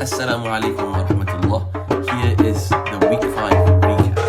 Assalamu alaikum wa rahmatullah. Here is the week 5 recap.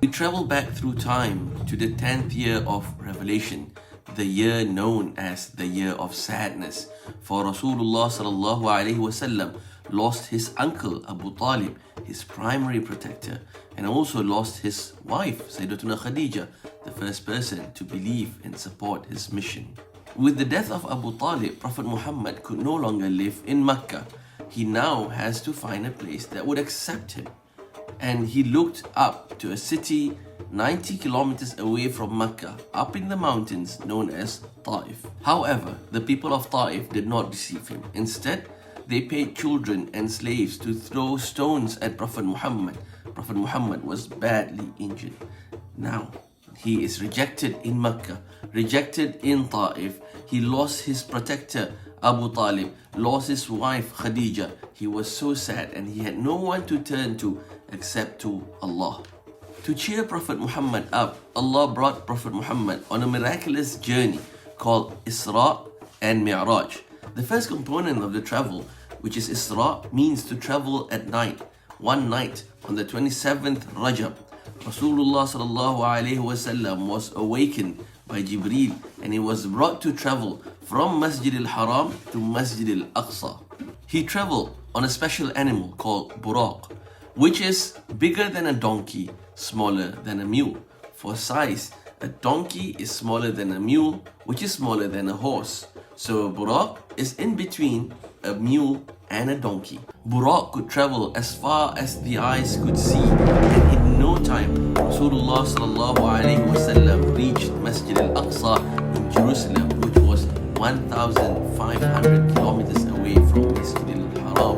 We travel back through time to the 10th year of Revelation, the year known as the year of sadness. For Rasulullah sallallahu alaihi wasallam lost his uncle Abu Talib, his primary protector, and also lost his wife Sayyidatuna Khadija, the first person to believe and support his mission. With the death of Abu Talib, Prophet Muhammad could no longer live in Mecca. He now has to find a place that would accept him. And he looked up to a city 90 kilometers away from Mecca, up in the mountains known as Ta'if. However, the people of Ta'if did not receive him. Instead, they paid children and slaves to throw stones at Prophet Muhammad. Prophet Muhammad was badly injured. Now, he is rejected in Mecca, rejected in Ta'if. He lost his protector Abu Talib, lost his wife Khadija. He was so sad and he had no one to turn to except to Allah. To cheer Prophet Muhammad up, Allah brought Prophet Muhammad on a miraculous journey called Isra and Mi'raj. The first component of the travel, which is Isra, means to travel at night. One night on the 27th Rajab, Rasulullah sallallahu alaihi wasallam was awakened by Jibreel and he was brought to travel from Masjid al-Haram to Masjid al-Aqsa. He traveled on a special animal called Buraq, which is bigger than a donkey, smaller than a mule. For size, a donkey is smaller than a mule, which is smaller than a horse. So a Buraq is in between a mule and a donkey. Buraq could travel as far as the eyes could see, and in no time, Rasulullah sallallahu alaihi wasallam reached Masjid al-Aqsa in Jerusalem, which was 1,500 kilometers away from Masjid al-Haram.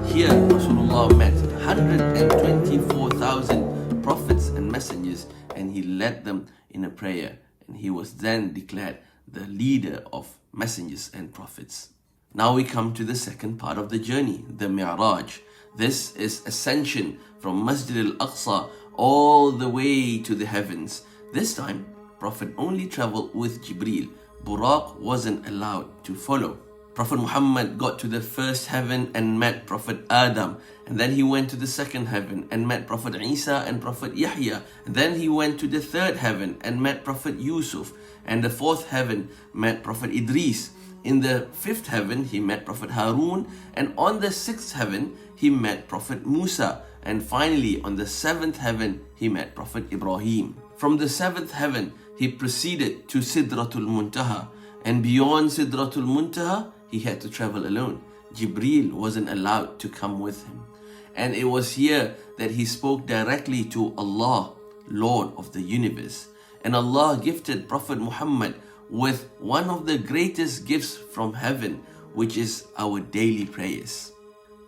Here, Rasulullah met 124,000 prophets and messengers, and he led them in a prayer, and he was then declared the leader of messengers and prophets. Now we come to the second part of the journey, the Mi'raj. This is ascension from Masjid al-Aqsa all the way to the heavens. This time, Prophet only traveled with Jibreel. Buraq wasn't allowed to follow. Prophet Muhammad got to the first heaven and met Prophet Adam, and then he went to the second heaven and met Prophet Isa and Prophet Yahya, and then he went to the third heaven and met Prophet Yusuf, and the fourth heaven met Prophet Idris. In the fifth heaven he met Prophet Harun, and on the sixth heaven he met Prophet Musa, and finally on the seventh heaven he met Prophet Ibrahim. From the seventh heaven he proceeded to Sidratul Muntaha, and beyond Sidratul Muntaha he had to travel alone. Jibreel wasn't allowed to come with him. And it was here that he spoke directly to Allah, Lord of the universe. And Allah gifted Prophet Muhammad with one of the greatest gifts from heaven, which is our daily prayers.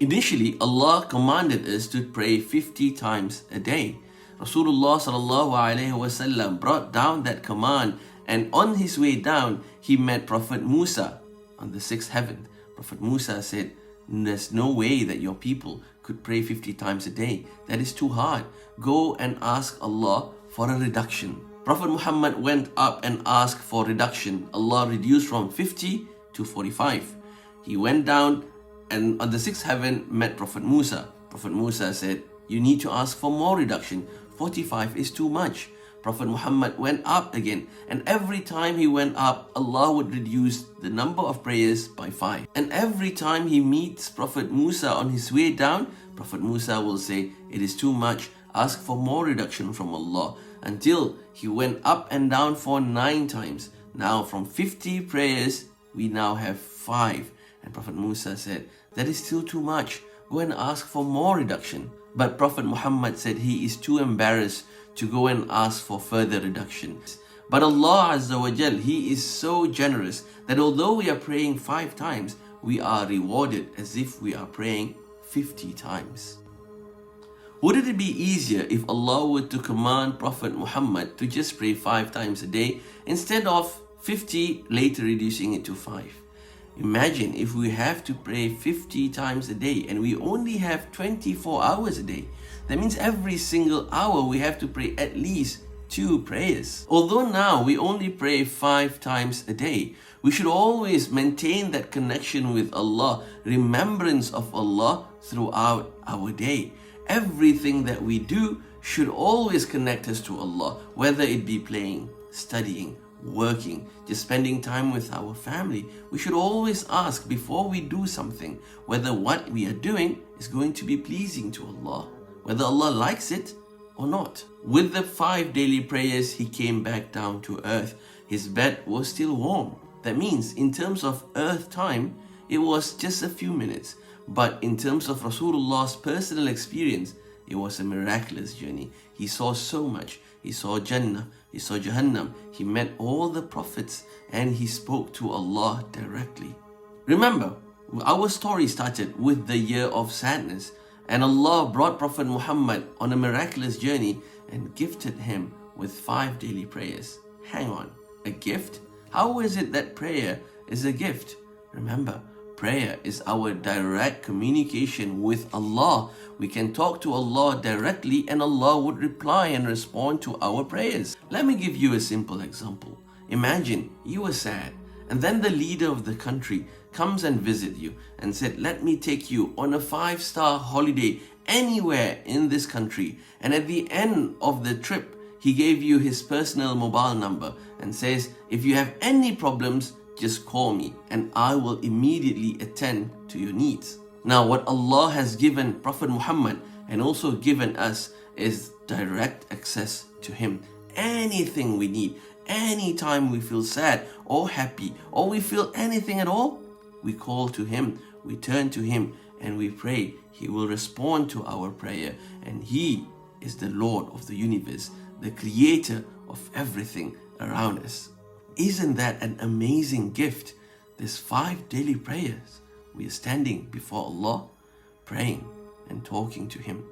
Initially, Allah commanded us to pray 50 times a day. Rasulullah sallallahu alaihi wasallam brought down that command, and on his way down, he met Prophet Musa on the sixth heaven. Prophet Musa said, "There's no way that your people could pray 50 times a day. That is too hard. Go and ask Allah for a reduction." Prophet Muhammad went up and asked for reduction. Allah reduced from 50 to 45. He went down and on the sixth heaven met Prophet Musa. Prophet Musa said, "You need to ask for more reduction. 45 is too much." Prophet Muhammad went up again, and every time he went up, Allah would reduce the number of prayers by 5. And every time he meets Prophet Musa on his way down, Prophet Musa will say, "It is too much, ask for more reduction from Allah," until he went up and down for 9 times. Now from 50 prayers, we now have 5. And Prophet Musa said, "That is still too much, go and ask for more reduction." But Prophet Muhammad said he is too embarrassed to go and ask for further reductions. But Allah Azza wa Jal, He is so generous that although we are praying 5 times, we are rewarded as if we are praying 50 times. Wouldn't it be easier if Allah were to command Prophet Muhammad to just pray 5 times a day instead of 50, later reducing it to 5? Imagine if we have to pray 50 times a day and we only have 24 hours a day. That means every single hour we have to pray at least 2 prayers. Although now we only pray 5 times a day, we should always maintain that connection with Allah, remembrance of Allah throughout our day. Everything that we do should always connect us to Allah, whether it be playing, studying, working, just spending time with our family. We should always ask before we do something whether what we are doing is going to be pleasing to Allah, whether Allah likes it or not. With the 5 daily prayers, he came back down to earth. His bed was still warm. That means in terms of earth time, it was just a few minutes. But in terms of Rasulullah's personal experience, it was a miraculous journey. He saw so much. He saw Jannah, he saw Jahannam, he met all the prophets, and he spoke to Allah directly. Remember, our story started with the year of sadness, and Allah brought Prophet Muhammad on a miraculous journey and gifted him with 5 daily prayers. Hang on, a gift? How is it that prayer is a gift? Remember, prayer is our direct communication with Allah. We can talk to Allah directly and Allah would reply and respond to our prayers. Let me give you a simple example. Imagine you are sad and then the leader of the country comes and visits you and said, let me take you on a 5-star holiday anywhere in this country. And at the end of the trip, he gave you his personal mobile number and says, if you have any problems, just call me and I will immediately attend to your needs. Now, what Allah has given Prophet Muhammad and also given us is direct access to him. Anything we need, anytime we feel sad or happy or we feel anything at all, we call to him, we turn to him and we pray. He will respond to our prayer, and he is the Lord of the universe, the creator of everything around us. Isn't that an amazing gift? There's 5 daily prayers. We are standing before Allah, praying and talking to him,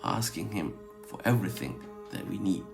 asking him for everything that we need.